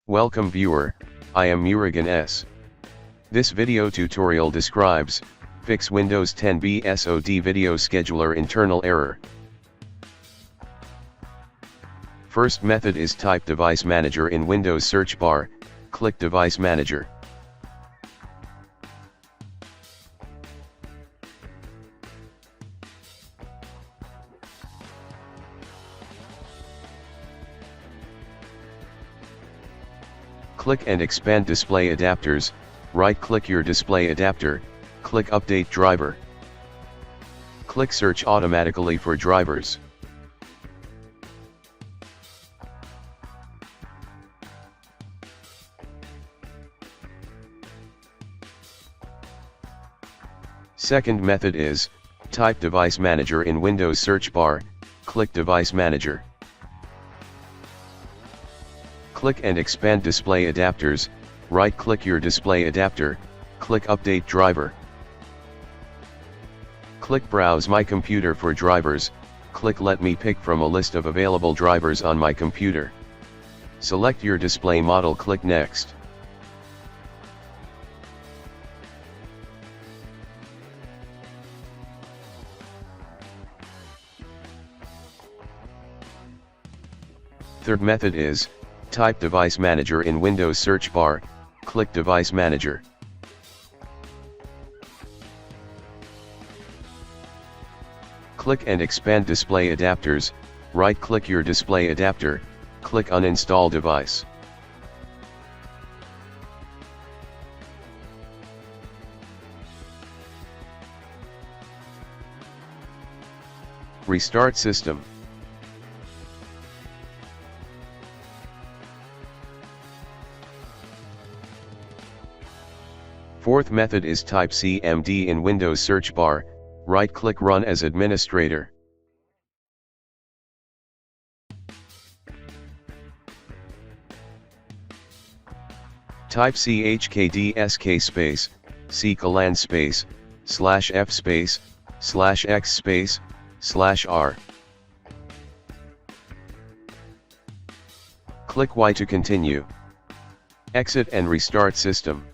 Welcome viewer, I am Murugan S. This video tutorial describes, fix Windows 10 BSOD video scheduler internal error. First method is type Device Manager in Windows search bar, click Device Manager. Click and expand display adapters, right-click your display adapter, click Update Driver. Click Search automatically for drivers. Second method is, type Device Manager in Windows search bar, click Device Manager. Click and expand display adapters, right-click your display adapter, click Update Driver. Click Browse My Computer for drivers, click Let me pick from a list of available drivers on my computer. Select your display model, click Next. Third method is, type Device Manager in Windows search bar, click Device Manager. Click and expand display adapters, right-click your display adapter, click Uninstall device. Restart system. Fourth method is type CMD in Windows search bar, right-click Run as administrator. Type chkdsk space, /colan space, /f space, /x space, /r. Click Y to continue. Exit and restart system.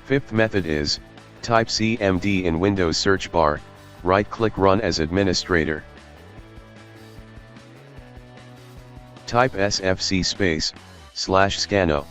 Fifth method is, type CMD in Windows search bar, right-click Run as administrator. Type sfc space, /scano.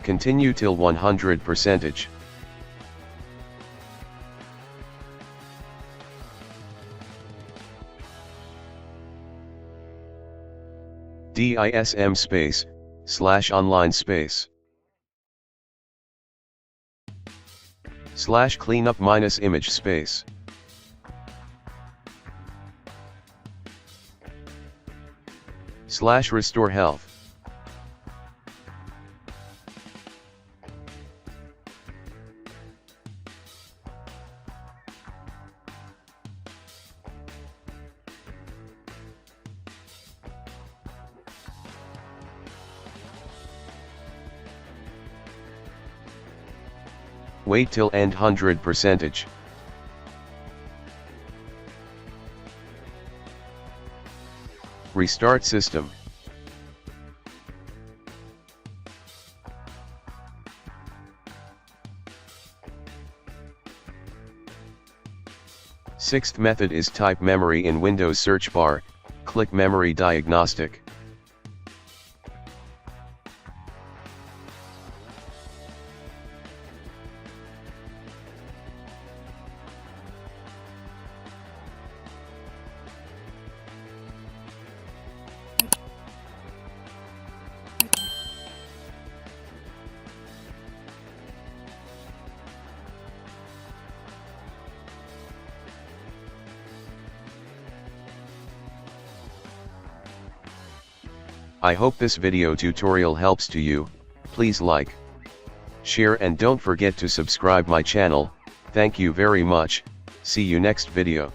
Continue till 100%. DISM space, /online space. /cleanup -image space. /restore health. Wait till end 100%. Restart system. Sixth method is type memory in Windows search bar, click Memory Diagnostic. I hope this video tutorial helps to you. Please like, share and don't forget to subscribe my channel. Thank you very much. See you next video.